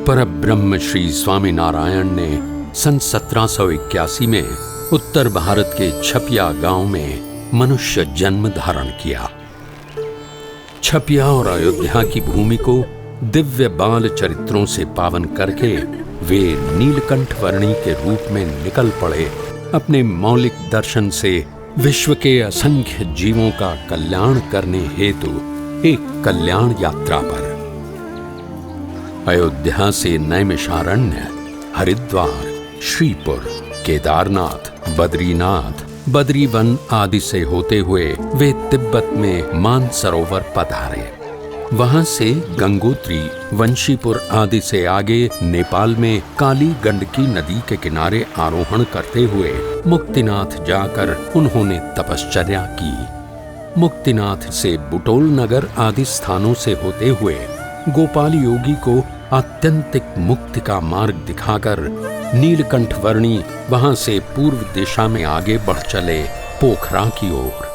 परब्रह्म श्री स्वामीनारायण ने सन 1781 में उत्तर भारत के छपिया गांव में मनुष्य जन्म धारण किया। छपिया और अयोध्या की भूमि को दिव्य बाल चरित्रों से पावन करके वे नीलकंठ वर्णी के रूप में निकल पड़े अपने मौलिक दर्शन से विश्व के असंख्य जीवों का कल्याण करने हेतु एक कल्याण यात्रा पर। अयोध्या से नैमिषारण्य, हरिद्वार, श्रीपुर, केदारनाथ, बद्रीनाथ, बद्रीवन आदि से होते हुए वे तिब्बत में मानसरोवर पधारे। वहां से गंगोत्री, वंशीपुर आदि से आगे नेपाल में काली गंडकी नदी के किनारे आरोहण करते हुए मुक्तिनाथ जाकर उन्होंने तपश्चर्या की। मुक्तिनाथ से बुटोल नगर आदि स्थानों से होते हुए गोपाल योगी को आत्यंतिक मुक्ति का मार्ग दिखाकर नीलकंठ वर्णी वहां से पूर्व दिशा में आगे बढ़ चले पोखरा की ओर।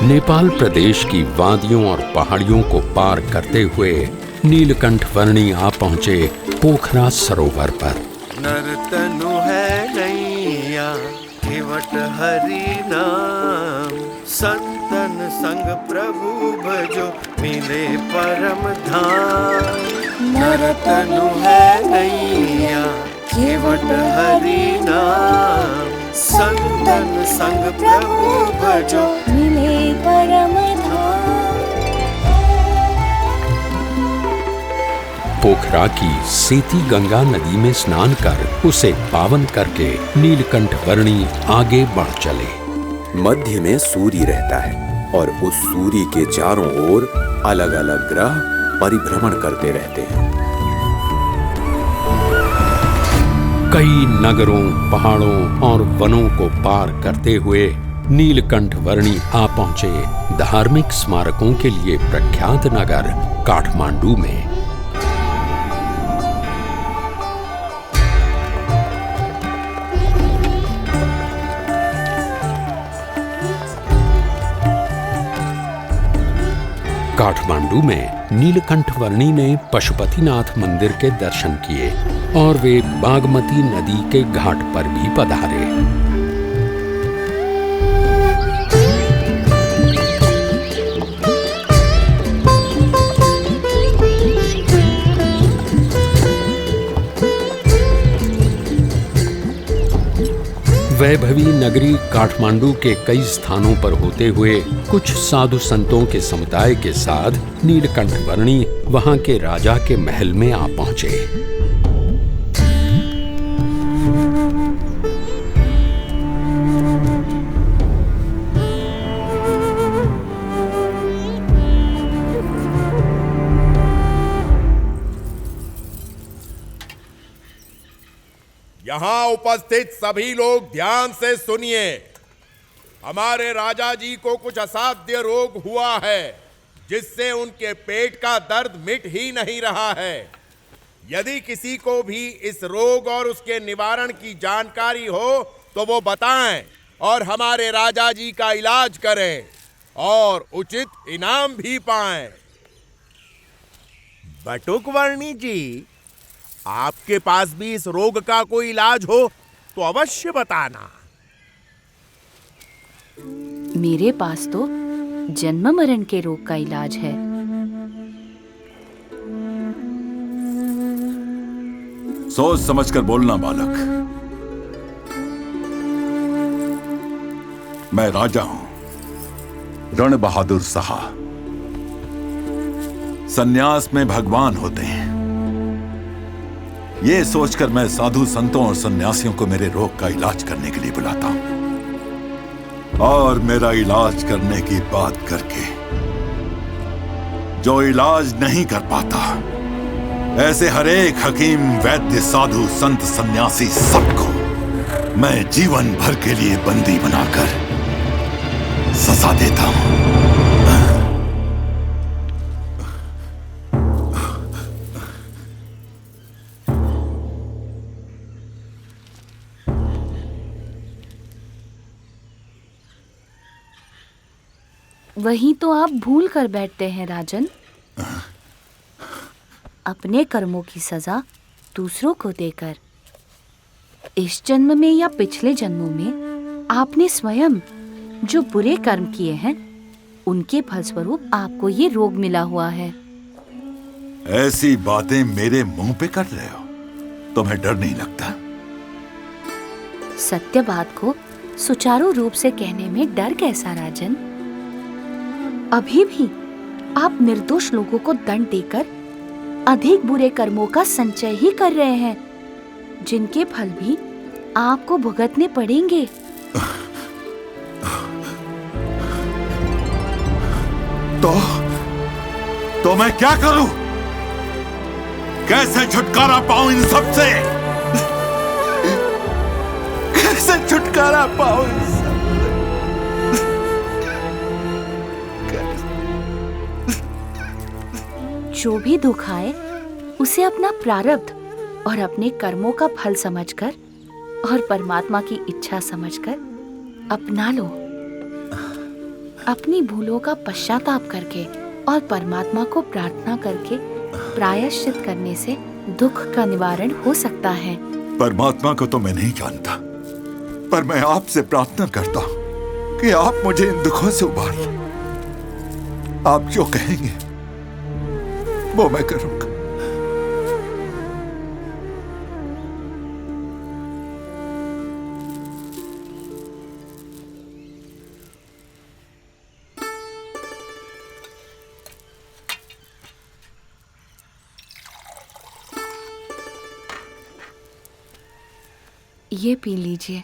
नेपाल प्रदेश की वादियों और पहाड़ियों को पार करते हुए नीलकंठ वर्णी आ पहुंचे पोखरा सरोवर पर। नरतनु है नैया केवट हरि नाम, संतन संग प्रभु भजो मिले परम धाम। नरतनु है नैया केवट हरि नाम, संतन संग प्रभु भजो मिले परम धाम। पोखरा की सेती गंगा नदी में स्नान कर उसे पावन करके नीलकंठ वर्णी आगे बढ़ चले। मध्य में सूर्य रहता है और उस सूर्य के चारों ओर अलग अलग ग्रह परिभ्रमण करते रहते हैं। कई नगरों, पहाड़ों और वनों को पार करते हुए नीलकंठ वर्णी आ पहुंचे धार्मिक स्मारकों के लिए प्रख्यात नगर काठमांडू में। काठमांडू में नीलकंठ वर्णी ने पशुपतिनाथ मंदिर के दर्शन किए और वे बागमती नदी के घाट पर भी पधारे। वैभवी नगरी काठमांडू के कई स्थानों पर होते हुए कुछ साधु संतों के समुदाय के साथ नीलकंठ वर्णी वहां के राजा के महल में आ पहुंचे। यहाँ उपस्थित सभी लोग ध्यान से सुनिए। हमारे राजा जी को कुछ असाध्य रोग हुआ है जिससे उनके पेट का दर्द मिट ही नहीं रहा है। यदि किसी को भी इस रोग और उसके निवारण की जानकारी हो तो वो बताएं और हमारे राजा जी का इलाज करें और उचित इनाम भी पाएं। बटुक वर्णी जी, आपके पास भी इस रोग का कोई इलाज हो तो अवश्य बताना। मेरे पास तो जन्म मरण के रोग का इलाज है। सोच समझकर बोलना बालक। मैं राजा हूं, रण बहादुर साहा। सन्यास में भगवान होते हैं। ये सोचकर मैं साधु संतों और सन्यासियों को मेरे रोग का इलाज करने के लिए बुलाता हूं, और मेरा इलाज करने की बात करके जो इलाज नहीं कर पाता, ऐसे हर एक हकीम, वैद्य, साधु, संत, सन्यासी सबको मैं जीवन भर के लिए बंदी बनाकर सजा देता हूं। वही तो आप भूल कर बैठते हैं राजन। अपने कर्मों की सजा दूसरों को देकर इस जन्म में या पिछले जन्मों में आपने स्वयं जो बुरे कर्म किए हैं, उनके फलस्वरूप आपको ये रोग मिला हुआ है। ऐसी बातें मेरे मुंह पे कर रहे हो, तुम्हें डर नहीं लगता? सत्य बात को सुचारू रूप से कहने में डर कैसा राजन? अभी भी आप निर्दोष लोगों को दंड देकर अधिक बुरे कर्मों का संचय ही कर रहे हैं, जिनके फल भी आपको भुगतने पड़ेंगे। तो मैं क्या करूं? कैसे छुटकारा पाऊं इन सब से? कैसे छुटकारा पाऊं इन सब? जो भी दुख आए उसे अपना प्रारब्ध और अपने कर्मों का फल समझकर और परमात्मा की इच्छा समझकर अपना लो। अपनी भूलों का पश्चाताप करके और परमात्मा को प्रार्थना करके प्रायश्चित करने से दुख का निवारण हो सकता है। परमात्मा को तो मैं नहीं जानता, पर मैं आपसे प्रार्थना करता हूं कि आप मुझे इन दुखों से उबारिए। आप जो कहेंगे वो मैं करूंगा। ये पी लीजिए।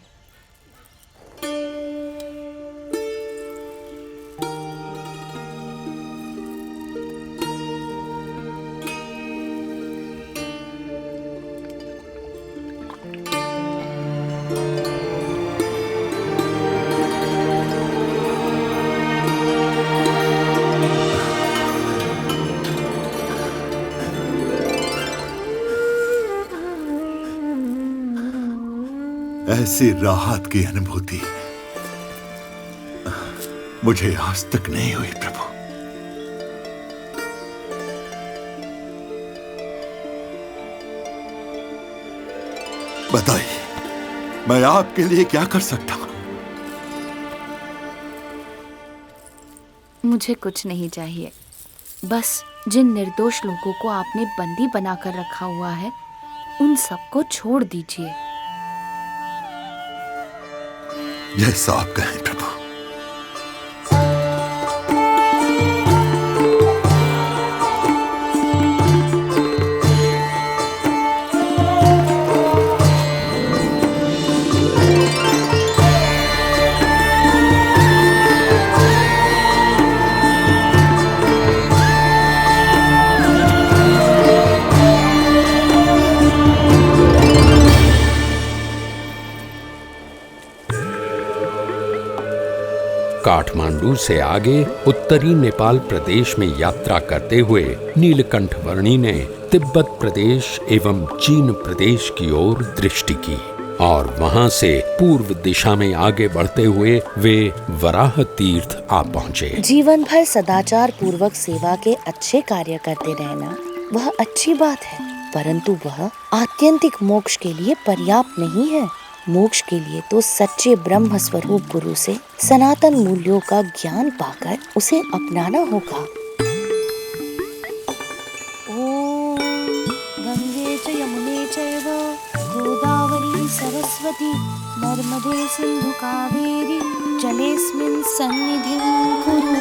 ऐसी राहत की अनुभूति मुझे आज तक नहीं हुई प्रभु। बताइए, मैं आपके लिए क्या कर सकता हूं? मुझे कुछ नहीं चाहिए, बस जिन निर्दोष लोगों को आपने बंदी बनाकर रखा हुआ है, उन सबको छोड़ दीजिए। जैसा आप कहें प्रभु। काठमांडू से आगे उत्तरी नेपाल प्रदेश में यात्रा करते हुए नीलकंठ वर्णी ने तिब्बत प्रदेश एवं चीन प्रदेश की ओर दृष्टि की और वहां से पूर्व दिशा में आगे बढ़ते हुए वे वराह तीर्थ आ पहुंचे। जीवन भर सदाचार पूर्वक सेवा के अच्छे कार्य करते रहना वह अच्छी बात है, परंतु वह आत्यंतिक मोक्ष के लिए पर्याप्त नहीं है। मोक्ष के लिए तो सच्चे ब्रह्म स्वरूप गुरु से सनातन मूल्यों का ज्ञान पाकर उसे अपनाना होगा। ओम गंगे च यमुने चैव गोदावरी सरस्वती नर्मदे सिंधु कावेरी जलेस्मिन् सन्निधिं कुरु।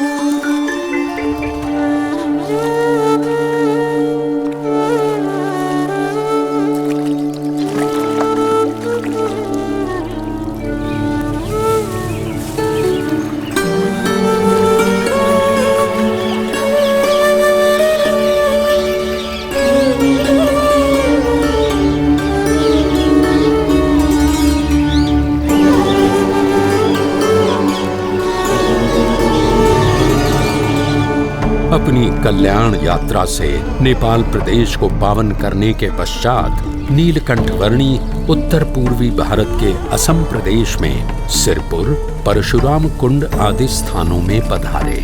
अपनी कल्याण यात्रा से नेपाल प्रदेश को पावन करने के पश्चात नीलकंठ वर्णी उत्तर पूर्वी भारत के असम प्रदेश में सिरपुर, परशुराम कुंड आदि स्थानों में पधारे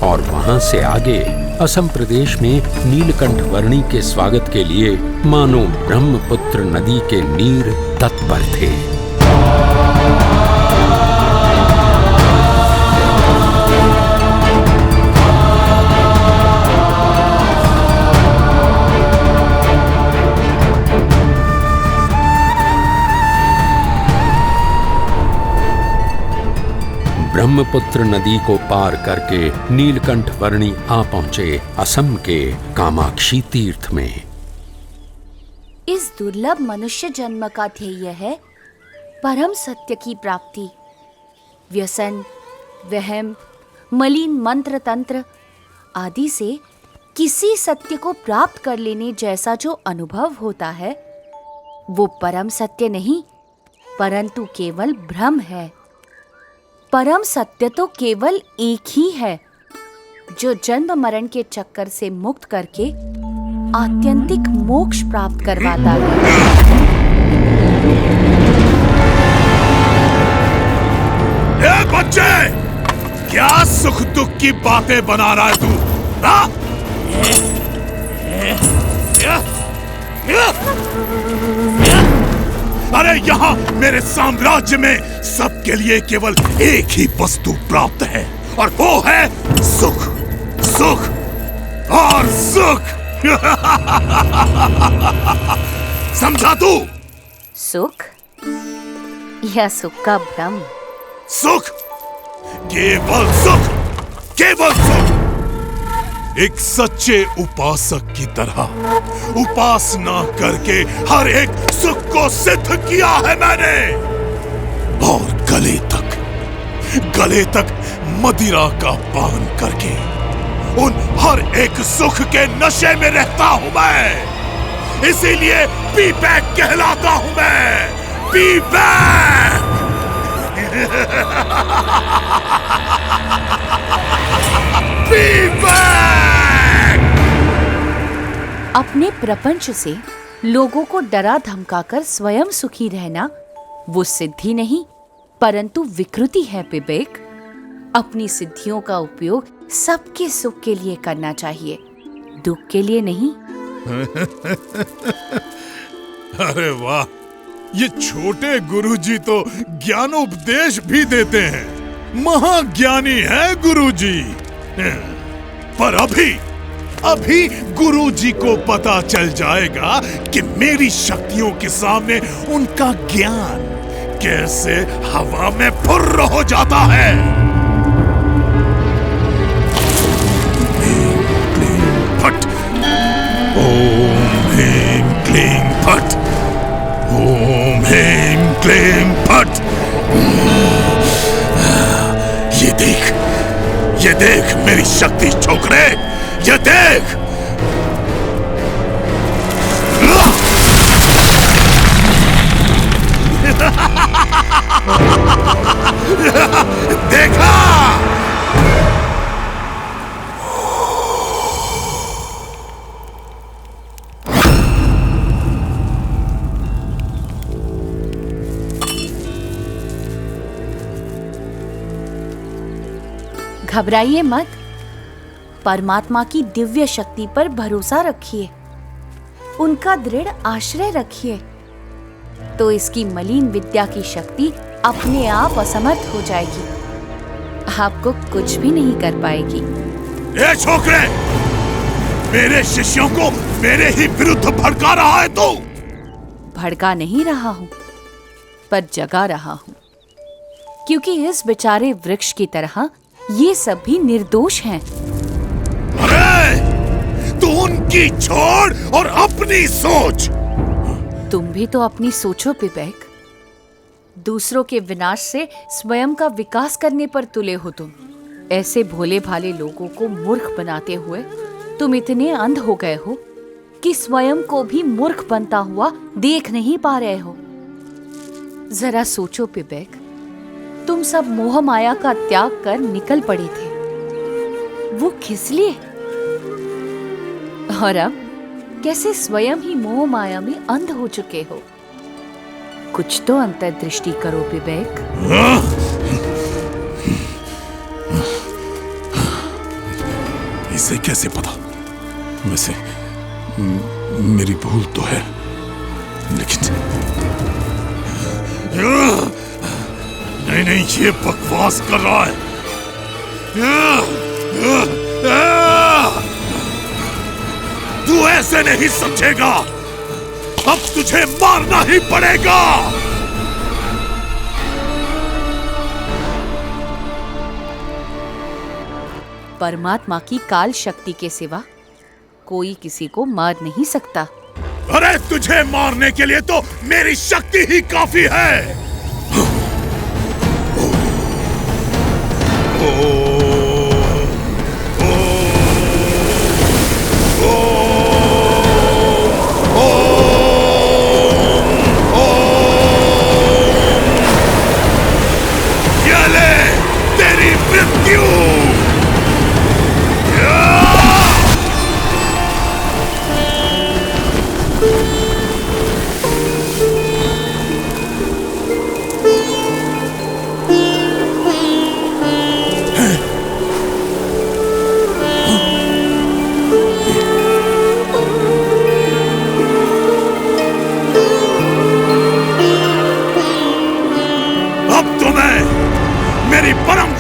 और वहां से आगे असम प्रदेश में नीलकंठ वर्णी के स्वागत के लिए मानो ब्रह्मपुत्र नदी के नीर तत्पर थे। ब्रह्मपुत्र नदी को पार करके नीलकंठ वर्णी आ पहुंचे असम के कामाक्षी तीर्थ में। इस दुर्लभ मनुष्य जन्म का ध्येय है परम सत्य की प्राप्ति। व्यसन, वहम, मलिन मंत्र तंत्र आदि से किसी सत्य को प्राप्त कर लेने जैसा जो अनुभव होता है वो परम सत्य नहीं परंतु केवल भ्रम है। परम सत्य तो केवल एक ही है जो जन्म मरण के चक्कर से मुक्त करके आत्यंतिक मोक्ष प्राप्त करवाता है। ए बच्चे, क्या सुख दुख की बातें बना रहा है तू? अरे यहाँ मेरे साम्राज्य में सबके लिए केवल एक ही वस्तु प्राप्त है और वो है सुख, सुख और सुख। समझा तू? सुख या सुख का भ्रम? सुख, केवल सुख, केवल सुख। एक सच्चे उपासक की तरह उपासना करके हर एक सुख को सिद्ध किया है मैंने और गले तक मदिरा का पान करके उन हर एक सुख के नशे में रहता हूं मैं। इसीलिए पी बैक कहलाता हूं मैं, पी बैक। P back. अपने प्रपंच से लोगों को डरा धमकाकर स्वयं सुखी रहना वो सिद्धि नहीं परंतु विकृति है विवेक। अपनी सिद्धियों का उपयोग सबके सुख के लिए करना चाहिए, दुख के लिए नहीं। अरे वाह, ये छोटे गुरुजी तो ज्ञानोपदेश भी देते हैं। महाज्ञानी है गुरुजी। पर अभी गुरुजी को पता चल जाएगा कि मेरी शक्तियों के सामने उनका ज्ञान कैसे हवा में फुर्र हो जाता है। फट। ओम ह्रीं क्लीं फट। ओम ह्रीं क्लीं फट। ये देख मेरी शक्ति छोकरे, ये देख। देखा? घबराइए मत, परमात्मा की दिव्य शक्ति पर भरोसा रखिए। उनका दृढ़ आश्रय रखिए, तो इसकी मलिन विद्या की शक्ति अपने आप असमर्थ हो जाएगी, आपको कुछ भी नहीं कर पाएगी। ए छोकरे, मेरे शिष्यों को मेरे ही विरुद्ध भड़का रहा है तू? भड़का नहीं रहा हूं, पर जगा रहा हूं, क्योंकि इस बेचारे वृक्ष की तरह ये सब भी निर्दोष हैं। अरे, तू उनकी छोड़ और अपनी सोच। तुम भी तो अपनी सोचो पिबेक। दूसरों के विनाश से स्वयं का विकास करने पर तुले हो तुम। ऐसे भोले भाले लोगों को मूर्ख बनाते हुए तुम इतने अंध हो गए हो कि स्वयं को भी मूर्ख बनता हुआ देख नहीं पा रहे हो। जरा सोचो पिबेक, तुम सब मोह माया का त्याग कर निकल पड़े थे, वो किस लिए? और अब कैसे स्वयं ही मोह माया में अंध हो चुके हो? कुछ तो अंतर्दृष्टि करो पिबेक। इसे कैसे पता? वैसे मेरी भूल तो है, लेकिन नहीं, ये बकवास कर रहा है। तू ऐसे नहीं समझेगा, अब तुझे मारना ही पड़ेगा। परमात्मा की काल शक्ति के सिवा कोई किसी को मार नहीं सकता। अरे, तुझे मारने के लिए तो मेरी शक्ति ही काफी है। ये ले तेरी मृत्यु।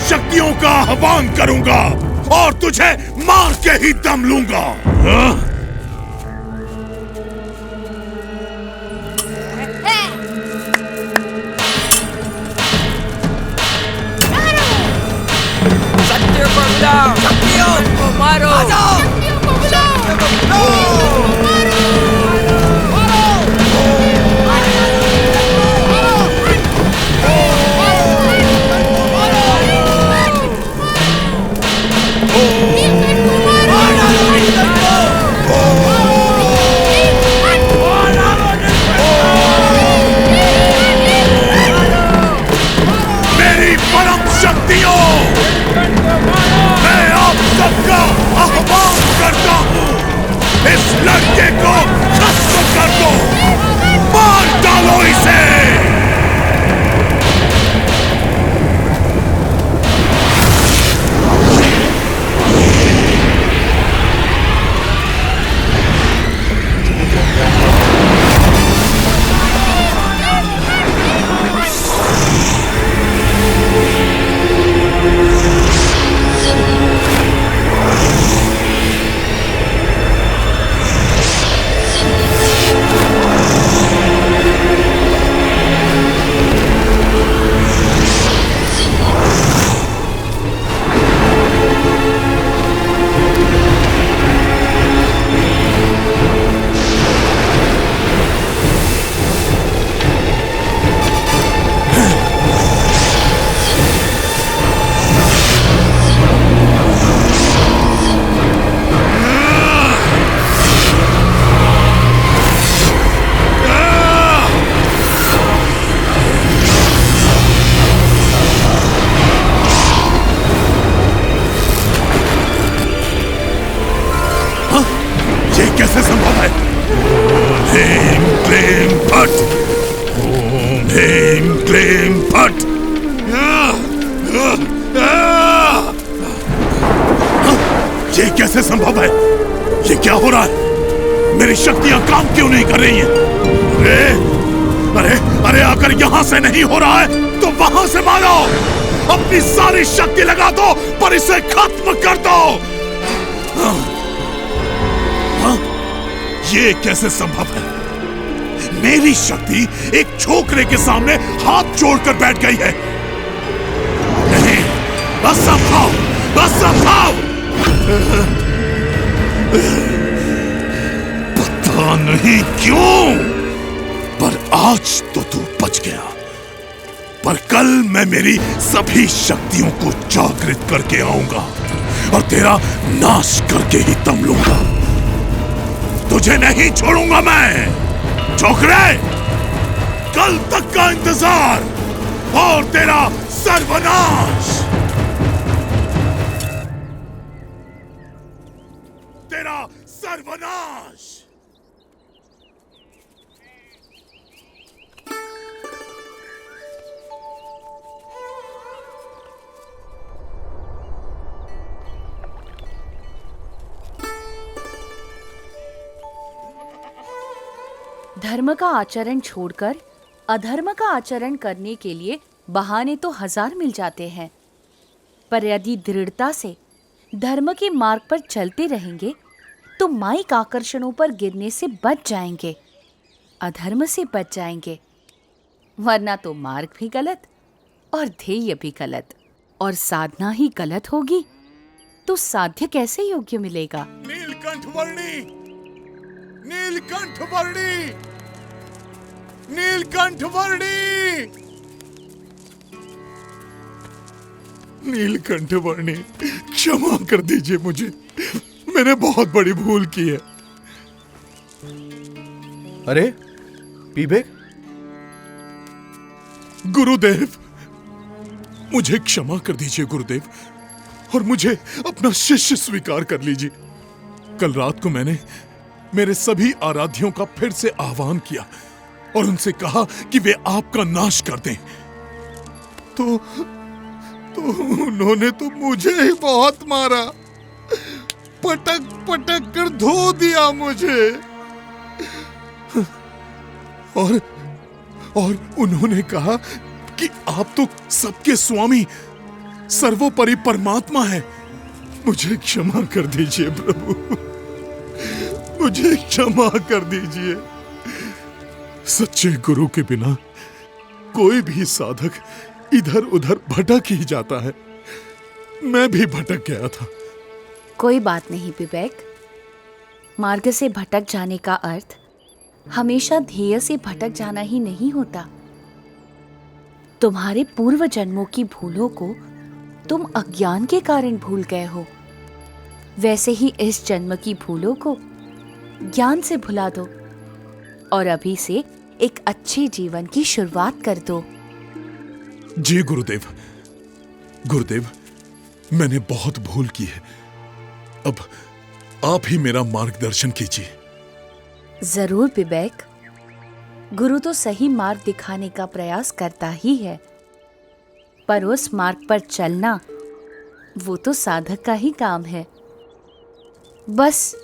शक्तियों का आह्वान करूंगा और तुझे मार के ही दम लूंगा। शक्तियों को बुलाओ, शक्तियों को मारो, आ जाओ, शक्तियों को बुलाओ, मैं आप सबका आह्वान करता हूँ, इस लड़के को खत्म कर दो, मार डालो इसे। कैसे संभव है? ह्रीं क्लीं फट्, ओम ह्रीं क्लीं फट्। ये कैसे संभव है? ये क्या हो रहा है? मेरी शक्तियां काम क्यों नहीं कर रही हैं? अरे अरे अगर यहां से नहीं हो रहा है तो वहां से मारो। अपनी सारी शक्ति लगा दो पर इसे खत्म कर दो। ये कैसे संभव है? मेरी शक्ति एक छोकरे के सामने हाथ जोड़कर बैठ गई है। नहीं, असंभव, असंभव। पता नहीं क्यों, पर आज तो तू बच गया। पर कल मैं मेरी सभी शक्तियों को जागृत करके आऊंगा और तेरा नाश करके ही दम लूंगा। तुझे नहीं छोड़ूंगा मैं। छोकरे, कल तक का इंतजार और तेरा सर्वनाश। तेरा सर्वनाश। धर्म का आचरण छोड़कर अधर्म का आचरण करने के लिए बहाने तो 1000 मिल जाते हैं, पर यदि दृढ़ता से धर्म के मार्ग पर चलते रहेंगे तो माइक आकर्षणों पर गिरने से बच जाएंगे, अधर्म से बच जाएंगे। वरना तो मार्ग भी गलत और ध्येय भी गलत, और साधना ही गलत होगी तो साध्य कैसे योग्य मिलेगा? नीलकंठ वर्णी, नीलकंठ वर्णी, नीलकंठ वर्णी, नीलकंठ वर्णी, क्षमा कर दीजिए मुझे, मैंने बहुत बड़ी भूल की है। अरे पीबेक, गुरुदेव, मुझे क्षमा कर दीजिए गुरुदेव, और मुझे अपना शिष्य स्वीकार कर लीजिए। कल रात को मैंने मेरे सभी आराध्यों का फिर से आह्वान किया और उनसे कहा कि वे आपका नाश कर दें। तो उन्होंने तो मुझे ही बहुत मारा, पटक पटक कर धो दिया मुझे। और उन्होंने कहा कि आप तो सबके स्वामी, सर्वोपरि परमात्मा है। मुझे क्षमा कर दीजिए प्रभु, मुझे क्षमा कर दीजिए। सच्चे गुरु के बिना कोई भी साधक इधर उधर भटक ही जाता है। मैं भी भटक गया था। कोई बात नहीं विवेक, मार्ग से भटक जाने का अर्थ हमेशा ध्येय से भटक जाना ही नहीं होता। तुम्हारे पूर्व जन्मों की भूलों को तुम अज्ञान के कारण भूल गए हो, वैसे ही इस जन्म की भूलों को ज्ञान से भुला दो और अभी से एक अच्छे जीवन की शुरुआत कर दो। जी गुरुदेव, गुरुदेव, मैंने बहुत भूल की है। अब आप ही मेरा मार्गदर्शन कीजिए। जरूर विवेक, गुरु तो सही मार्ग दिखाने का प्रयास करता ही है, पर उस मार्ग पर चलना वो तो साधक का ही काम है। बस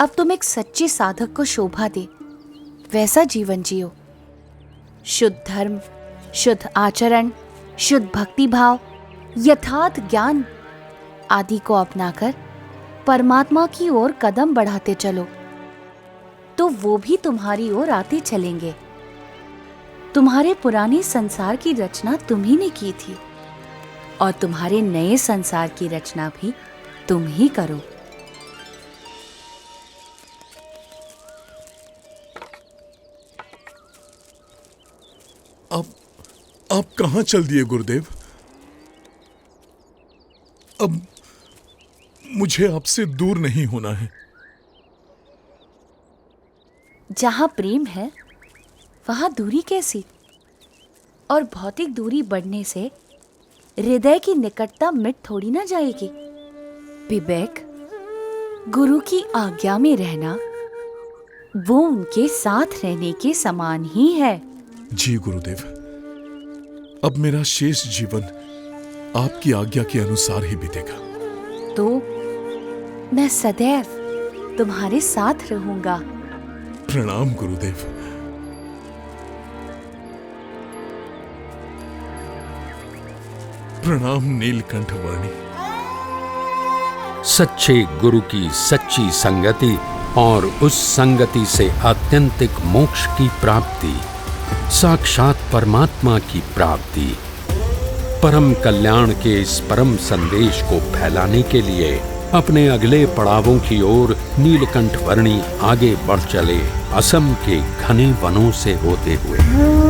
अब तुम एक सच्चे साधक को शोभा दे वैसा जीवन जियो। शुद्ध धर्म, शुद्ध आचरण, शुद्ध भक्ति भाव, यथार्थ ज्ञान आदि को अपनाकर परमात्मा की ओर कदम बढ़ाते चलो, तो वो भी तुम्हारी ओर आते चलेंगे। तुम्हारे पुराने संसार की रचना तुम ही ने की थी और तुम्हारे नए संसार की रचना भी तुम ही करो। आप कहां चल दिए गुरुदेव? अब मुझे आपसे दूर नहीं होना है। जहां प्रेम है वहां दूरी कैसी? और भौतिक दूरी बढ़ने से हृदय की निकटता मिट थोड़ी ना जाएगी। विवेक, गुरु की आज्ञा में रहना वो उनके साथ रहने के समान ही है। जी गुरुदेव, अब मेरा शेष जीवन आपकी आज्ञा के अनुसार ही बीतेगा। तो मैं सदैव तुम्हारे साथ रहूंगा। प्रणाम गुरुदेव। प्रणाम नीलकंठ वर्णी। सच्चे गुरु की सच्ची संगति और उस संगति से आत्यंतिक मोक्ष की प्राप्ति, साक्षात परमात्मा की प्राप्ति, परम कल्याण के इस परम संदेश को फैलाने के लिए अपने अगले पड़ावों की ओर नीलकंठ वर्णी आगे बढ़ चले, असम के घने वनों से होते हुए।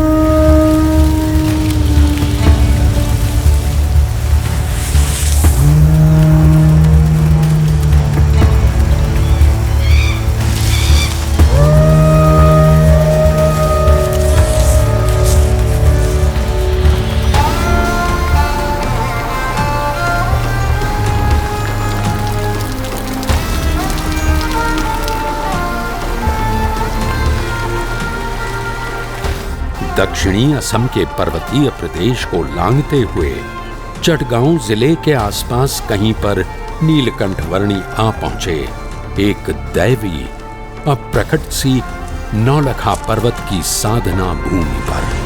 दक्षिणी असम के पर्वतीय प्रदेश को लांघते हुए चटगांव जिले के आसपास कहीं पर नीलकंठ वर्णी आ पहुंचे, एक दैवी अप्रकट सी नौलखा पर्वत की साधना भूमि पर।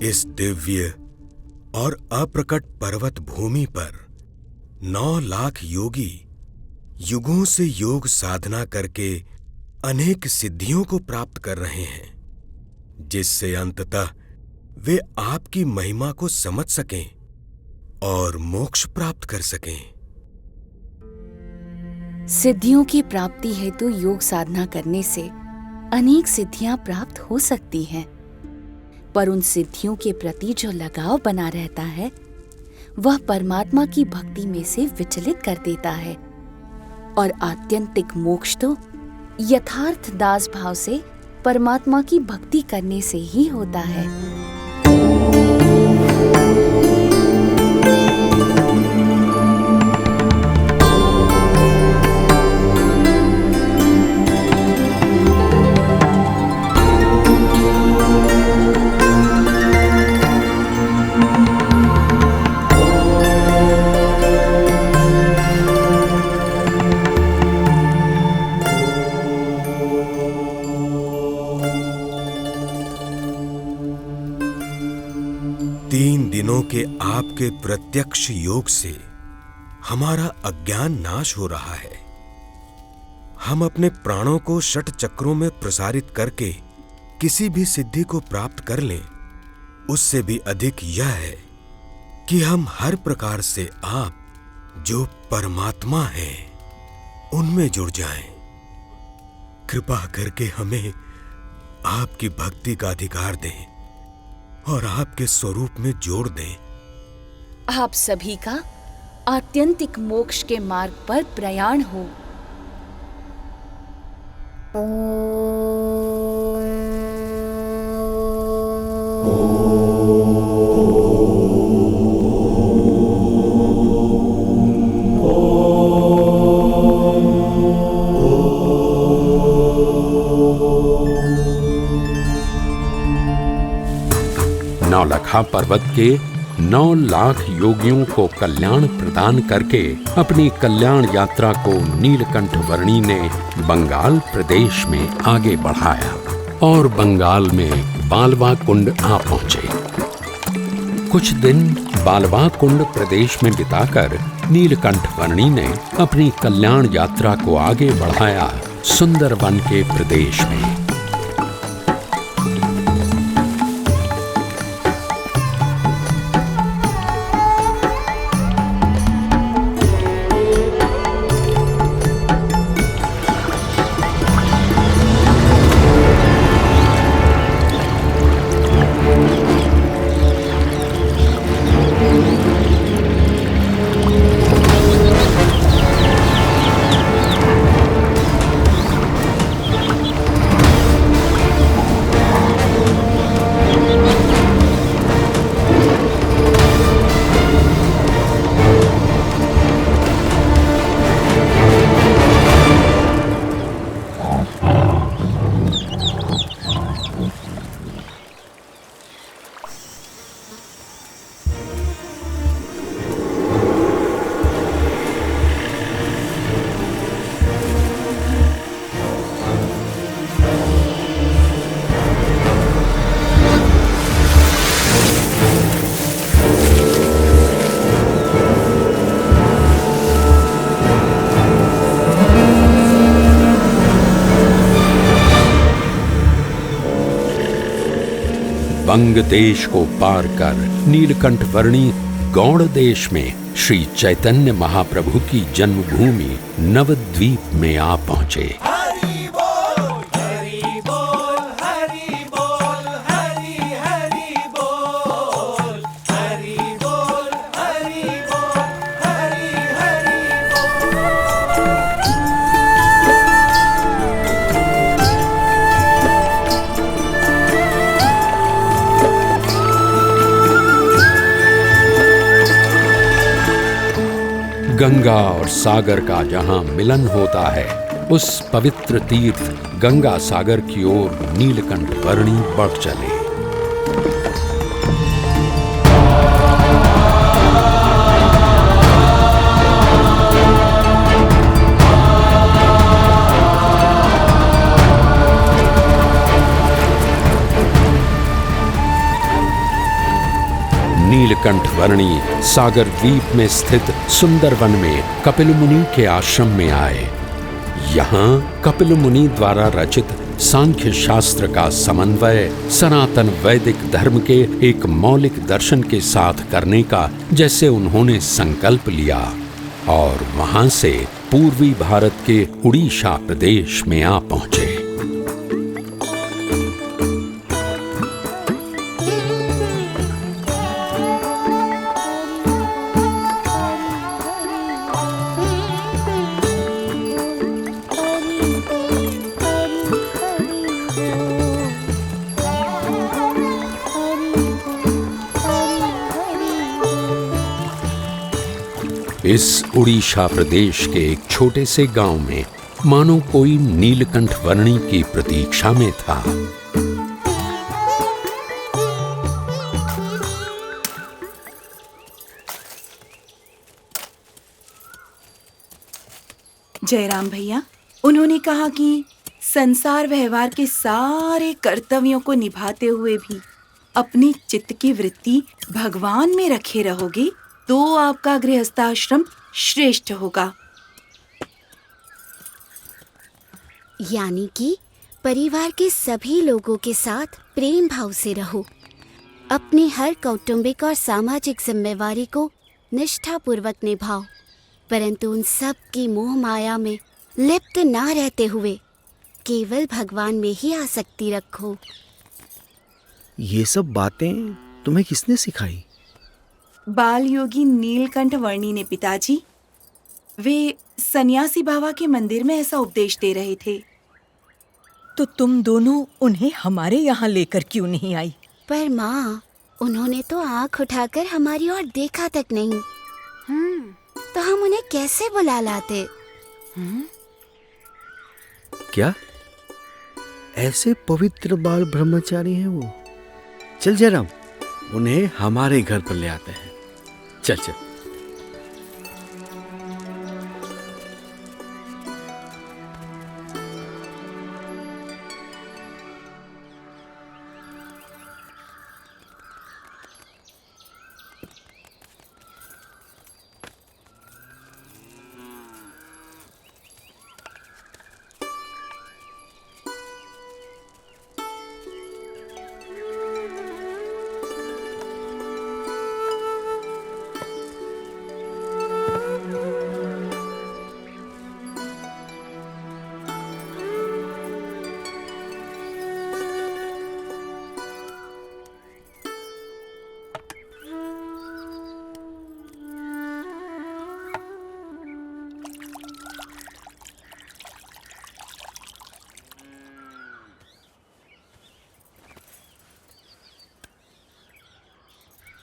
इस दिव्य और अप्रकट पर्वत भूमि पर 9 लाख योगी युगों से योग साधना करके अनेक सिद्धियों को प्राप्त कर रहे हैं, जिससे अंततः वे आपकी महिमा को समझ सकें और मोक्ष प्राप्त कर सकें। सिद्धियों की प्राप्ति हेतु योग साधना करने से अनेक सिद्धियां प्राप्त हो सकती हैं, पर उन सिद्धियों के प्रति जो लगाव बना रहता है वह परमात्मा की भक्ति में से विचलित कर देता है, और आत्यंतिक मोक्ष तो यथार्थ दास भाव से परमात्मा की भक्ति करने से ही होता है। के आपके प्रत्यक्ष योग से हमारा अज्ञान नाश हो रहा है। हम अपने प्राणों को षट चक्रों में प्रसारित करके किसी भी सिद्धि को प्राप्त कर लें, उससे भी अधिक यह है कि हम हर प्रकार से आप जो परमात्मा हैं उनमें जुड़ जाएं। कृपा करके हमें आपकी भक्ति का अधिकार दें और आपके स्वरूप में जोड़ दें। आप सभी का आत्यंतिक मोक्ष के मार्ग पर प्रयाण हो। नौलखा पर्वत के 9 लाख योगियों को कल्याण प्रदान करके अपनी कल्याण यात्रा को नीलकंठ वर्णी ने बंगाल प्रदेश में आगे बढ़ाया और बंगाल में बालवा कुंड आ पहुंचे। कुछ दिन बालवा कुंड प्रदेश में बिताकर नीलकंठ वर्णी ने अपनी कल्याण यात्रा को आगे बढ़ाया सुंदरवन के प्रदेश में। बंग देश को पार कर नीलकंठ वर्णी गौड़ देश में श्री चैतन्य महाप्रभु की जन्मभूमि नवद्वीप में आ पहुंचे। गंगा और सागर का जहां मिलन होता है, उस पवित्र तीर्थ गंगा सागर की ओर नीलकंठ वर्णी बढ़ चले। नीलकंठ वर्णी सागर द्वीप में स्थित सुंदरवन में कपिल मुनि के आश्रम में आए। यहाँ कपिल मुनि द्वारा रचित सांख्य शास्त्र का समन्वय सनातन वैदिक धर्म के एक मौलिक दर्शन के साथ करने का जैसे उन्होंने संकल्प लिया और वहां से पूर्वी भारत के उड़ीसा प्रदेश में आ पहुंचे। इस उड़ीसा प्रदेश के एक छोटे से गांव में मानो कोई नीलकंठ वर्णी की प्रतीक्षा में था। जयराम भैया, उन्होंने कहा कि संसार व्यवहार के सारे कर्तव्यों को निभाते हुए भी अपनी चित्त की वृत्ति भगवान में रखे रहोगे तो आपका गृहस्थाश्रम श्रेष्ठ होगा। यानी कि परिवार के सभी लोगों के साथ प्रेम भाव से रहो, अपनी हर कौटुंबिक और सामाजिक जिम्मेवारी को निष्ठापूर्वक निभाओ, परंतु उन सब की मोह माया में लिप्त ना रहते हुए केवल भगवान में ही आसक्ति रखो। ये सब बातें तुम्हें किसने सिखाई? बाल योगी नीलकंठ वर्णी ने पिताजी। वे सन्यासी बाबा के मंदिर में ऐसा उपदेश दे रहे थे। तो तुम दोनों उन्हें हमारे यहाँ लेकर क्यों नहीं आई? पर माँ, उन्होंने तो आँख उठाकर हमारी ओर देखा तक नहीं। तो हम उन्हें कैसे बुला लाते? क्या ऐसे पवित्र बाल ब्रह्मचारी हैं वो? चल जयराम, उन्हें हमारे घर पर ले आते हैं। चल चल।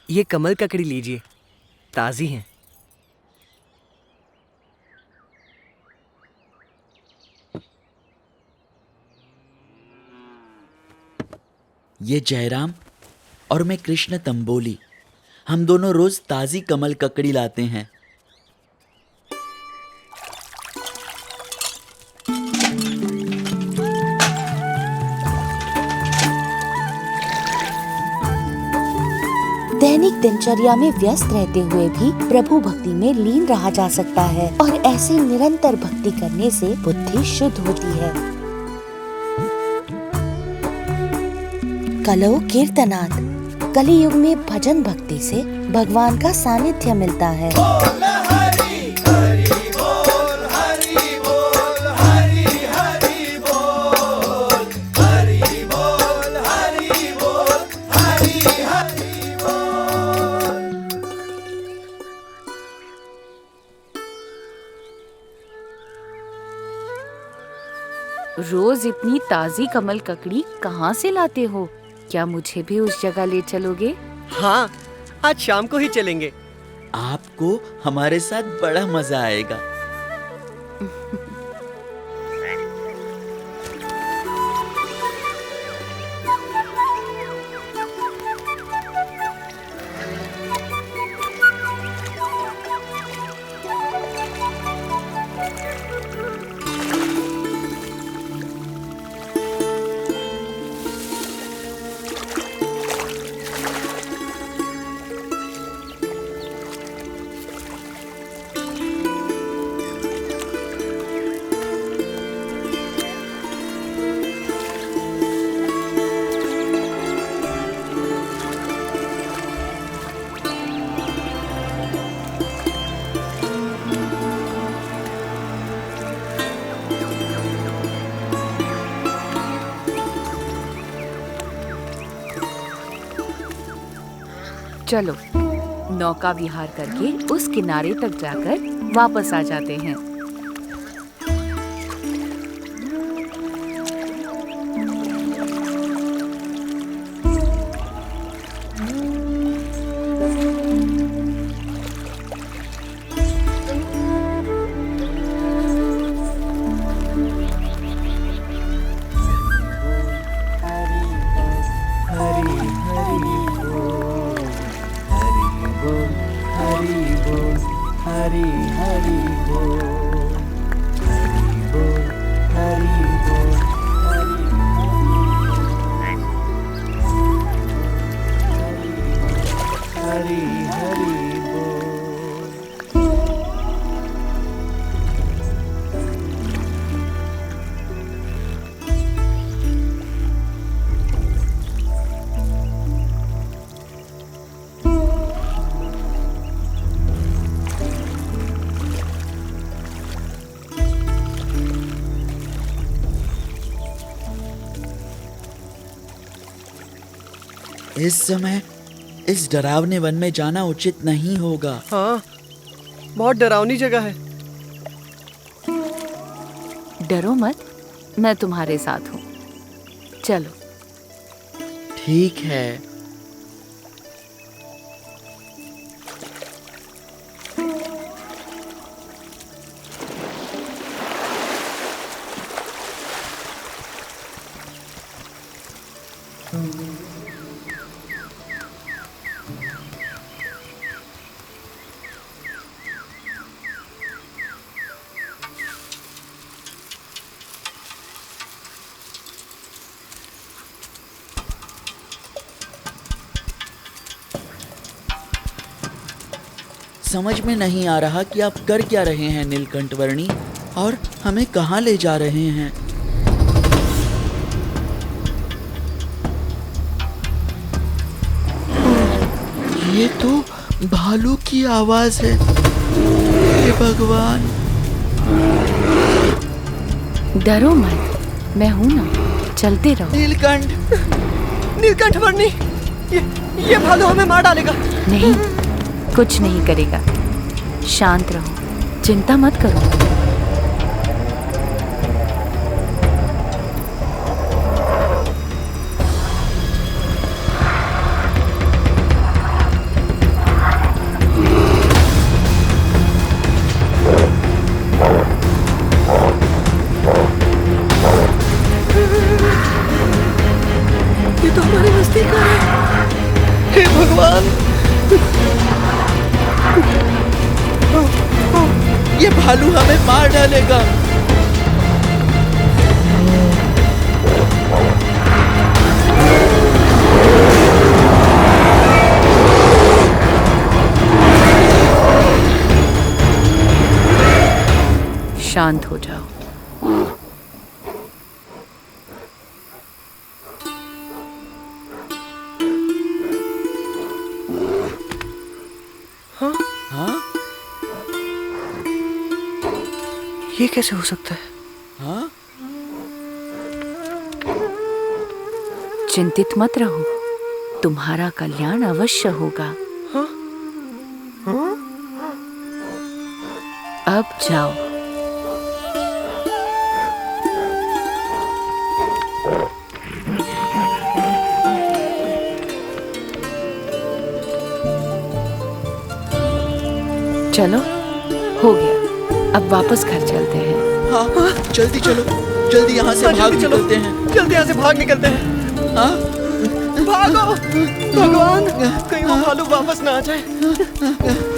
ये कमल ककड़ी लीजिए, ताज़ी हैं। ये जयराम और मैं कृष्ण तंबोली, हम दोनों रोज ताज़ी कमल ककड़ी लाते हैं। दैनिक दिनचर्या में व्यस्त रहते हुए भी प्रभु भक्ति में लीन रहा जा सकता है और ऐसे निरंतर भक्ति करने से बुद्धि शुद्ध होती है। कलौ कीर्तनात्, कली युग में भजन भक्ति से भगवान का सानिध्य मिलता है। रोज इतनी ताज़ी कमल ककड़ी कहाँ से लाते हो? क्या मुझे भी उस जगह ले चलोगे? हाँ, आज शाम को ही चलेंगे। आपको हमारे साथ बड़ा मजा आएगा। चलो नौका विहार करके उस किनारे तक जाकर वापस आ जाते हैं। इस समय इस डरावने वन में जाना उचित नहीं होगा। हाँ, बहुत डरावनी जगह है। डरो मत, मैं तुम्हारे साथ हूँ। चलो। ठीक है। समझ में नहीं आ रहा कि आप कर क्या रहे हैं नीलकंठ वर्णी, और हमें कहाँ ले जा रहे हैं। ये तो भालू की आवाज है। हे भगवान। डरो मत, मैं हूं ना, चलते रहो। नीलकंठ वर्णी, ये भालू हमें मार डालेगा। नहीं, कुछ नहीं करेगा। शांत रहो, चिंता मत करो। ये तो हमारी बस्ती का है। हे भगवान, ये भालू हमें मार डालेगा। शांत हो जाओ। ये कैसे हो सकता है? हाँ? चिंतित मत रहो, तुम्हारा कल्याण अवश्य होगा। हाँ? हाँ? अब जाओ। चलो, हो गया। अब वापस घर चलते हैं। हाँ, जल्दी चलो, जल्दी यहाँ से भाग निकलते हैं। जल्दी यहाँ से भाग निकलते हैं। हाँ? भागो भगवान, कहीं वो भालू वापस ना आ जाए।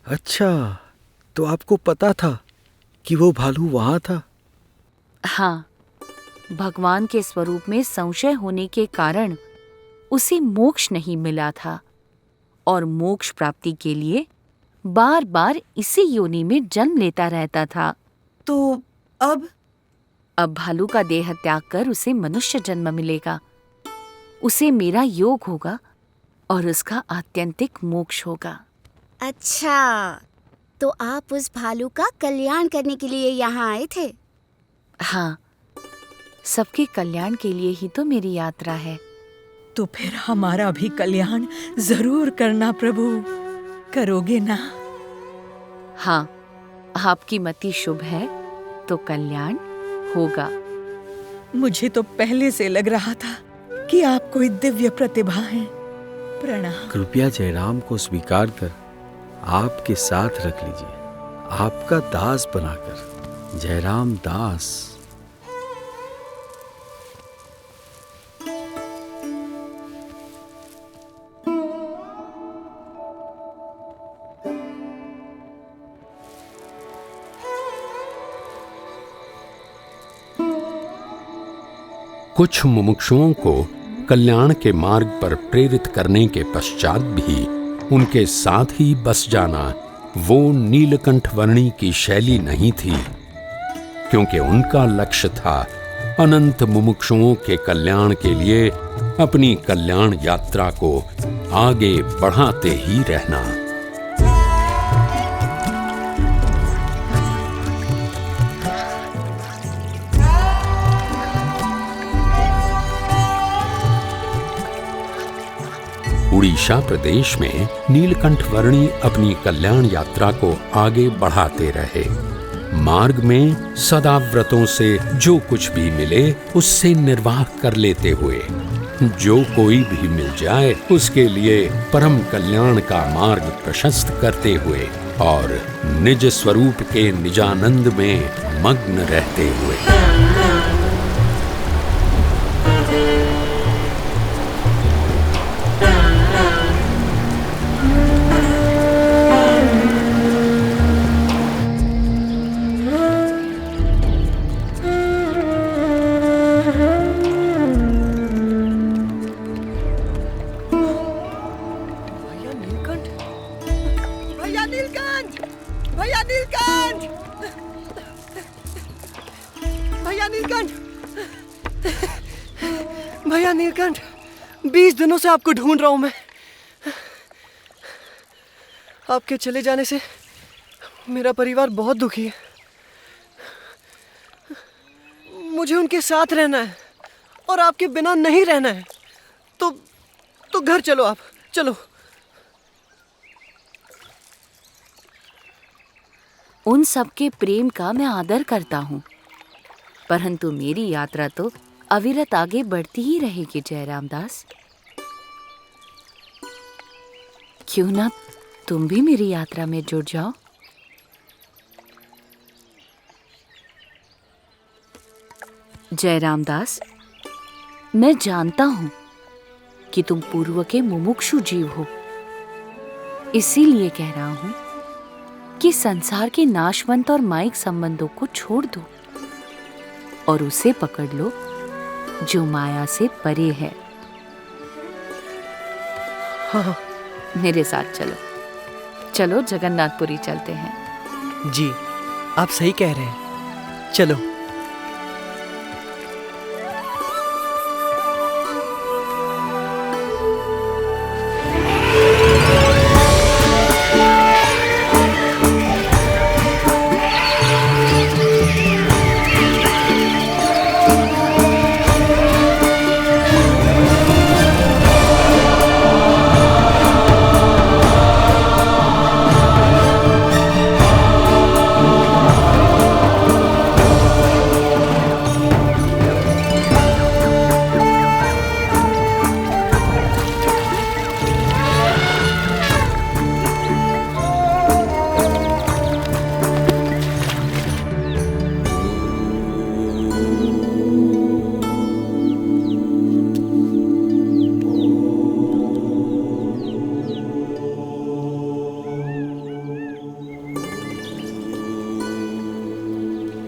अच्छा, तो आपको पता था कि वो भालू वहां था? हाँ, भगवान के स्वरूप में संशय होने के कारण उसे मोक्ष नहीं मिला था और मोक्ष प्राप्ति के लिए बार बार इसी योनि में जन्म लेता रहता था। तो अब भालू का देह त्याग कर उसे मनुष्य जन्म मिलेगा। उसे मेरा योग होगा और उसका आत्यंतिक मोक्ष होगा। अच्छा, तो आप उस भालू का कल्याण करने के लिए यहाँ आए थे? हाँ, सबके कल्याण के लिए ही तो मेरी यात्रा है। तो फिर हमारा भी कल्याण जरूर करना प्रभु, करोगे ना? हाँ, आपकी मति शुभ है तो कल्याण होगा। मुझे तो पहले से लग रहा था कि आप कोई दिव्य प्रतिभा हैं। प्रणाम। कृपया जयराम को स्वीकार कर आपके साथ रख लीजिए, आपका दास बनाकर। जयराम दास। कुछ मुमुक्षुओं को कल्याण के मार्ग पर प्रेरित करने के पश्चात भी उनके साथ ही बस जाना वो नीलकंठ वर्णी की शैली नहीं थी, क्योंकि उनका लक्ष्य था अनंत मुमुक्षुओं के कल्याण के लिए अपनी कल्याण यात्रा को आगे बढ़ाते ही रहना। उड़ीसा प्रदेश में नीलकंठ वर्णी अपनी कल्याण यात्रा को आगे बढ़ाते रहे। मार्ग में सदा व्रतों से जो कुछ भी मिले उससे निर्वाह कर लेते हुए जो कोई भी मिल जाए उसके लिए परम कल्याण का मार्ग प्रशस्त करते हुए और निज स्वरूप के निजानंद में मग्न रहते हुए। भैया नीलकंठ, 20 दिनों से आपको ढूंढ रहा हूं मैं। आपके चले जाने से मेरा परिवार बहुत दुखी है। मुझे उनके साथ रहना है और आपके बिना नहीं रहना है। तो घर चलो, आप चलो। उन सबके प्रेम का मैं आदर करता हूँ, परंतु मेरी यात्रा तो अविरत आगे बढ़ती ही रहेगी जयराम दास। क्यों ना तुम भी मेरी यात्रा में जुड़ जाओ। जयराम दास, मैं जानता हूं कि तुम पूर्व के मुमुक्षु जीव हो, इसीलिए कह रहा हूं कि संसार के नाशवंत और माइक संबंधों को छोड़ दो और उसे पकड़ लो जो माया से परे है। हाँ। मेरे साथ चलो, चलो जगन्नाथपुरी चलते हैं। जी, आप सही कह रहे हैं, चलो।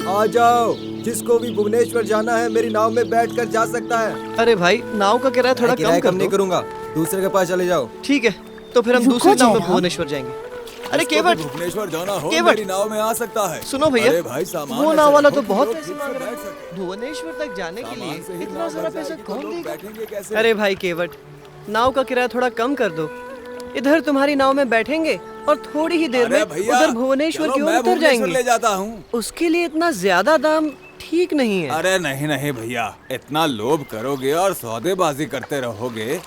आ जाओ, जिसको भी भुवनेश्वर जाना है मेरी नाव में बैठकर जा सकता है। अरे भाई, नाव का किराया थोड़ा कम कर दो। नहीं करूंगा, दूसरे के पास चले जाओ। ठीक है, तो फिर हम दूसरी नाव में भुवनेश्वर जाएंगे। अरे केवट, भुवनेश्वर जाना हो केवट, मेरी नाव में आ सकता है। सुनो भैया, अरे भाई, सामान वो नाव वाला तो बहुत पैसे मांग रहा है। भुवनेश्वर तक जाने के लिए इतना सारा पैसा कौन देगा? अरे भाई केवट, नाव का किराया थोड़ा कम कर दो। इधर तुम्हारी नाव में बैठेंगे और थोड़ी ही देर में उधर भुवनेश्वर की ओर उतर जाएंगे। ले जाता हूँ। उसके लिए इतना ज्यादा दाम ठीक नहीं है। अरे नहीं नहीं भैया, इतना लोभ करोगे और सौदेबाजी करते रहोगे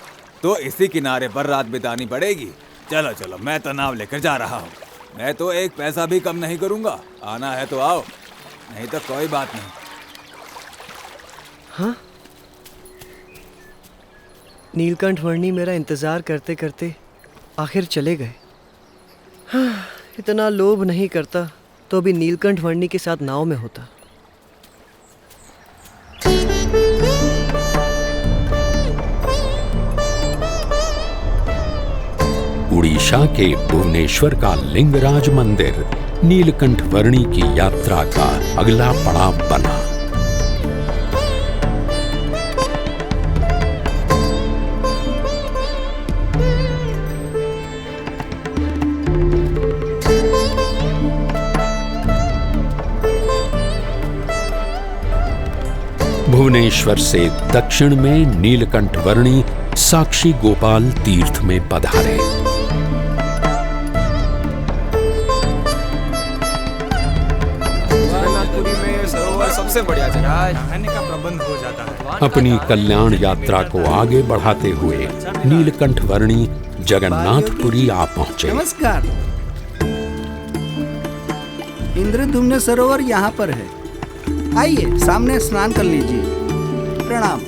तो इसी किनारे पर रात बितानी पड़ेगी। चलो चलो, मैं तो नाव लेकर जा रहा हूँ। मैं तो एक पैसा भी कम नहीं करूँगा। आना है तो आओ, नहीं तो कोई बात नहीं। हाँ? नीलकंठ वर्णी मेरा इंतजार करते करते आखिर चले गए। हाँ, इतना लोभ नहीं करता तो अभी नीलकंठ वर्णी के साथ नाव में होता। उड़ीसा के भुवनेश्वर का लिंगराज मंदिर नीलकंठ वर्णी की यात्रा का अगला पड़ाव बना। भुवनेश्वर से दक्षिण में नीलकंठ वर्णी साक्षी गोपाल तीर्थ में पधारे। जगन्नाथपुरी में सरोवर सबसे बढ़िया जगह है, रहने का प्रबंध हो जाता है। अपनी कल्याण यात्रा को आगे बढ़ाते हुए नीलकंठ वर्णी जगन्नाथपुरी आ पहुंचे। नमस्कार। इंद्रद्युम्न सरोवर यहाँ पर है, आइए सामने स्नान कर लीजिए। प्रणाम।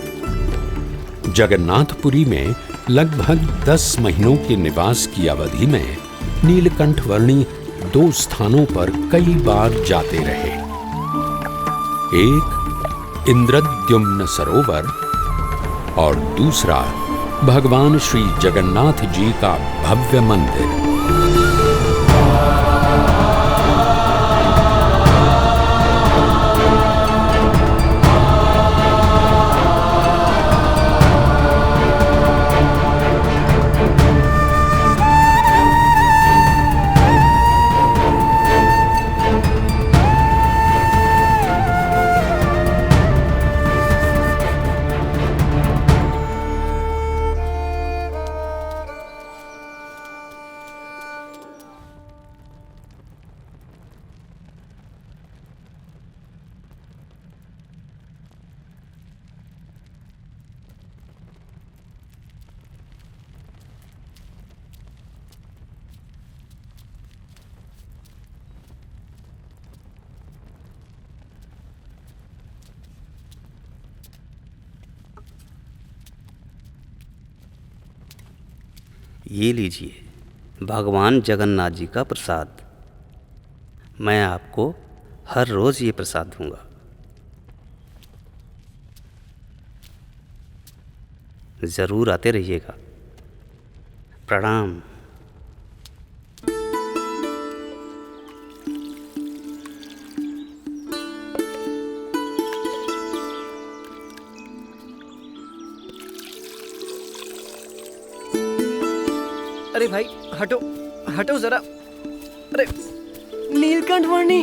जगन्नाथपुरी में लगभग 10 महीनों के निवास की अवधि में नीलकंठ वर्णी 2 स्थानों पर कई बार जाते रहे। एक इंद्रद्युम्न सरोवर और दूसरा भगवान श्री जगन्नाथ जी का भव्य मंदिर। ये लीजिए भगवान जगन्नाथ जी का प्रसाद। मैं आपको हर रोज़ ये प्रसाद दूंगा। ज़रूर आते रहिएगा। प्रणाम। अरे भाई हटो हटो जरा। अरे नीलकंठ वर्णी,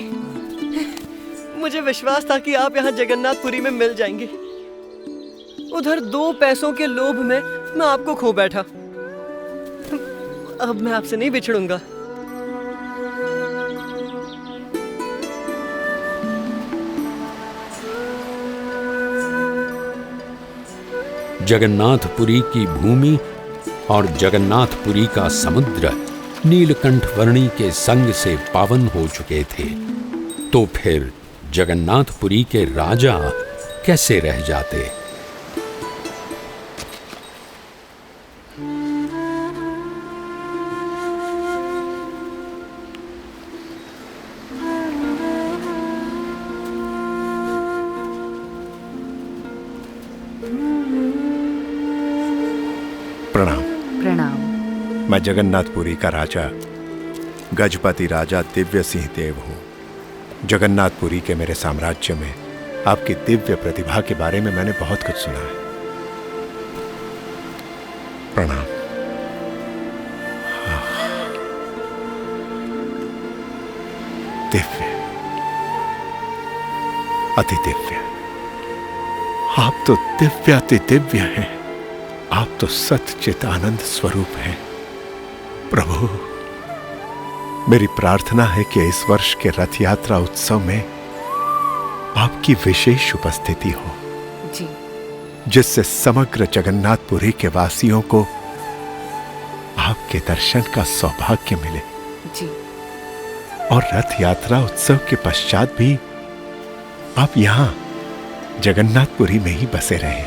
मुझे विश्वास था कि आप यहाँ जगन्नाथपुरी में मिल जाएंगे। उधर 2 पैसों के लोभ में मैं आपको खो बैठा। अब मैं आपसे नहीं बिछड़ूंगा। जगन्नाथपुरी की भूमि और जगन्नाथपुरी का समुद्र नीलकंठ वर्णी के संग से पावन हो चुके थे, तो फिर जगन्नाथपुरी के राजा कैसे रह जाते। प्रणाम। प्रणाम। मैं जगन्नाथपुरी का राजा गजपति राजा दिव्य सिंह देव हूँ। जगन्नाथपुरी के मेरे साम्राज्य में आपकी दिव्य प्रतिभा के बारे में मैंने बहुत कुछ सुना है। प्रणाम। दिव्य, अति दिव्य। आप तो दिव्य अति दिव्य हैं। आप तो सच्चित आनंद स्वरूप हैं। प्रभु, मेरी प्रार्थना है कि इस वर्ष के रथ यात्रा उत्सव में आपकी विशेष उपस्थिति हो जी, जिससे समग्र जगन्नाथपुरी के वासियों को आपके दर्शन का सौभाग्य मिले जी। और रथ यात्रा उत्सव के पश्चात भी आप यहां जगन्नाथपुरी में ही बसे रहें।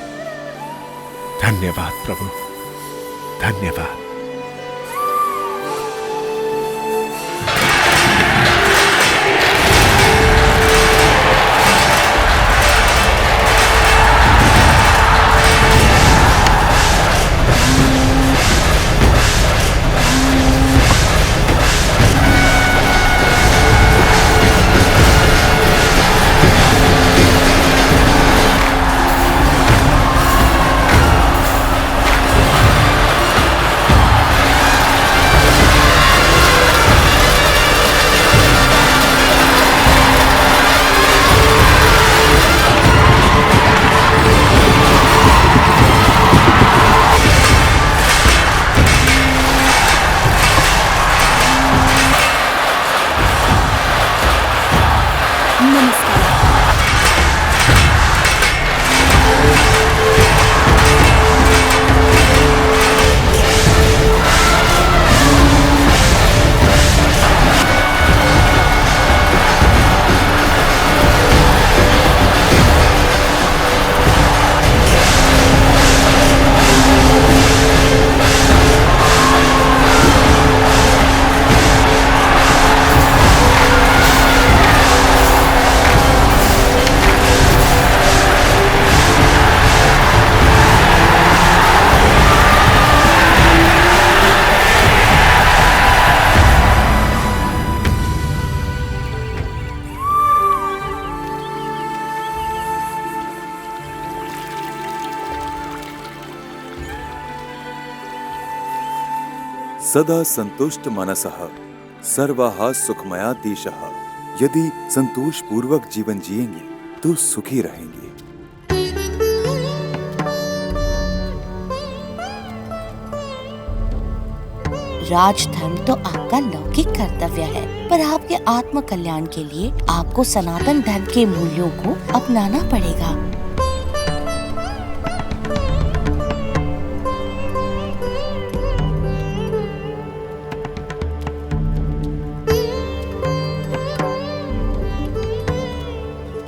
धन्यवाद प्रभु, धन्यवाद। सदा संतुष्ट मनसः सर्वाः सुखमया दिशः। यदि संतोष पूर्वक जीवन जिएंगे तो सुखी रहेंगे। राजधर्म तो आपका लौकिक कर्तव्य है, पर आपके आत्म कल्याण के लिए आपको सनातन धर्म के मूल्यों को अपनाना पड़ेगा।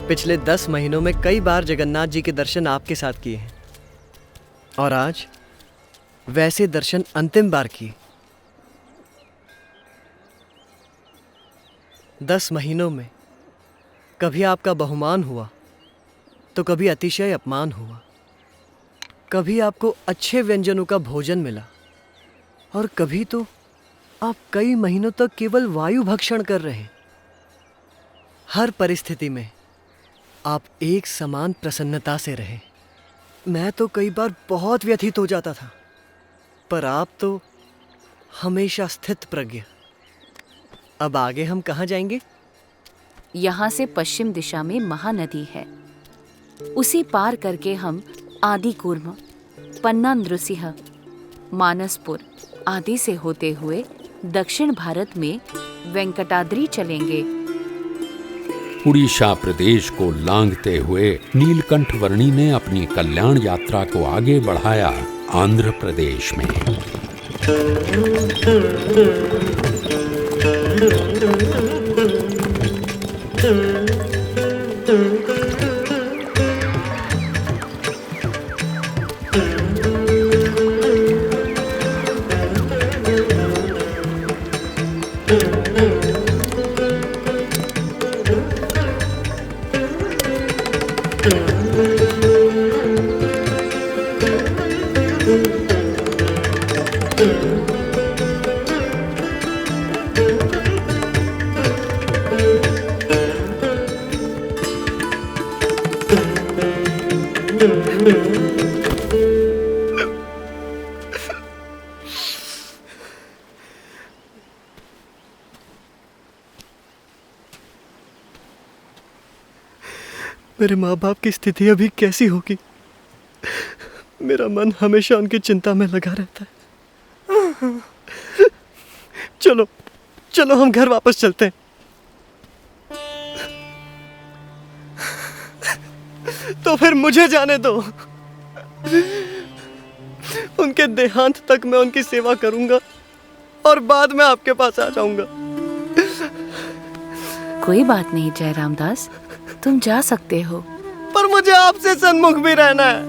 पिछले 10 महीनों में कई बार जगन्नाथ जी के दर्शन आपके साथ किए हैं और आज वैसे दर्शन अंतिम बार किए। 10 महीनों में कभी आपका बहुमान हुआ तो कभी अतिशय अपमान हुआ, कभी आपको अच्छे व्यंजनों का भोजन मिला और कभी तो आप कई महीनों तक केवल वायु भक्षण कर रहे। हर परिस्थिति में आप एक समान प्रसन्नता से रहे। मैं तो कई बार बहुत व्यथित हो जाता था, पर आप तो हमेशा स्थित प्रज्ञ। अब आगे हम कहाँ जाएंगे? यहाँ से पश्चिम दिशा में महानदी है, उसे पार करके हम आदिकूर्म, पन्ना नृसिंह, मानसपुर आदि से होते हुए दक्षिण भारत में वेंकटाद्रि चलेंगे। उड़ीसा प्रदेश को लांघते हुए नीलकंठ वर्णी ने अपनी कल्याण यात्रा को आगे बढ़ाया आंध्र प्रदेश में। मेरे माँ बाप की स्थिति अभी कैसी होगी? मेरा मन हमेशा उनकी चिंता में लगा रहता है। चलो चलो हम घर वापस चलते हैं। तो फिर मुझे जाने दो। उनके देहांत तक मैं उनकी सेवा करूंगा और बाद में आपके पास आ जाऊंगा। कोई बात नहीं जयराम दास, तुम जा सकते हो। पर मुझे आपसे सन्मुख भी रहना है।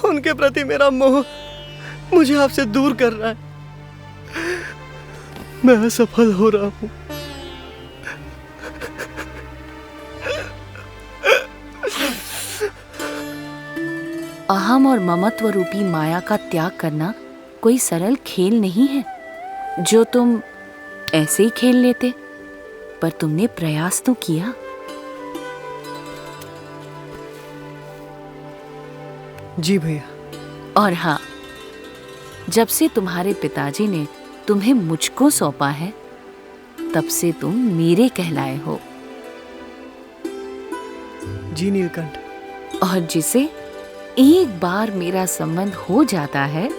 उनके प्रति मेरा मोह मुझे आपसे दूर कर रहा है। मैं असफल हो रहा हूं। अहम और ममत्व रूपी माया का त्याग करना कोई सरल खेल नहीं है जो तुम ऐसे ही खेल लेते, पर तुमने प्रयास तो किया। जी भैया। और हाँ, जब से तुम्हारे पिताजी ने तुम्हें मुझको सौंपा है, तब से तुम मेरे कहलाए हो। जी नीलकंठ। और जिसे एक बार मेरा संबंध हो जाता है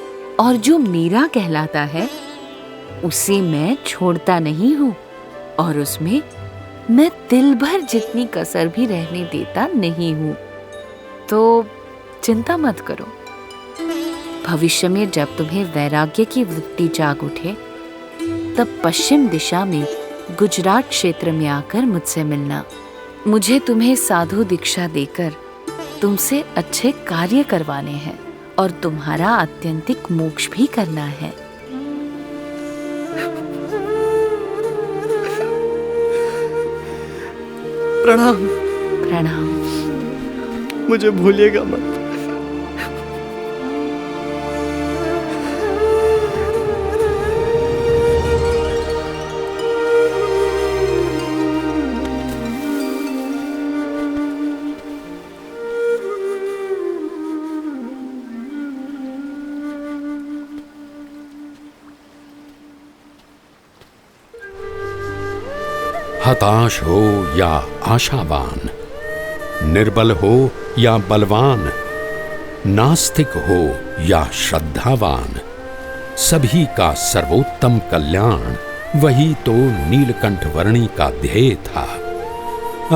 और जो मेरा कहलाता है, उसे मैं छोड़ता नहीं हूँ और उसमें मैं तिल भर जितनी कसर भी रहने देता नहीं हूँ। तो चिंता मत करो। भविष्य में जब तुम्हें वैराग्य की वृत्ति जाग उठे, तब पश्चिम दिशा में गुजरात क्षेत्र में आकर मुझसे मिलना। मुझे तुम्हें साधु दीक्षा देकर तुमसे अच्छे कार्य करवाने हैं और तुम्हारा आत्यंतिक मोक्ष भी करना है। प्रणाम। प्रणाम। मुझे भूलिएगा मत। हताश हो या आशावान, निर्बल हो या बलवान, नास्तिक हो या श्रद्धावान, सभी का सर्वोत्तम कल्याण वही तो नीलकंठ वर्णी का ध्येय था।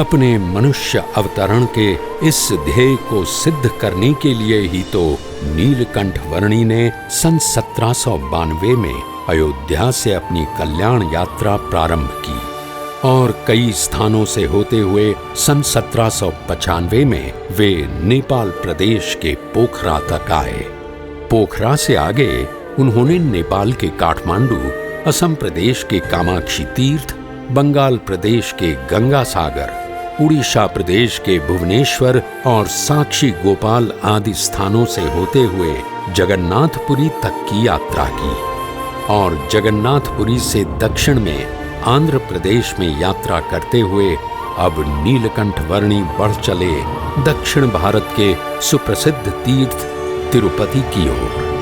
अपने मनुष्य अवतरण के इस ध्येय को सिद्ध करने के लिए ही तो नीलकंठ वर्णी ने सन 1792 में अयोध्या से अपनी कल्याण यात्रा प्रारंभ की और कई स्थानों से होते हुए सन 1795 में वे नेपाल प्रदेश के पोखरा तक आए। पोखरा से आगे उन्होंने नेपाल के काठमांडू, असम प्रदेश के कामाक्षी तीर्थ, बंगाल प्रदेश के गंगा सागर, उड़ीसा प्रदेश के भुवनेश्वर और साक्षी गोपाल आदि स्थानों से होते हुए जगन्नाथपुरी तक की यात्रा की और जगन्नाथपुरी से दक्षिण में आंध्र प्रदेश में यात्रा करते हुए अब नीलकंठ वर्णी बढ़ चले दक्षिण भारत के सुप्रसिद्ध तीर्थ तिरुपति की ओर।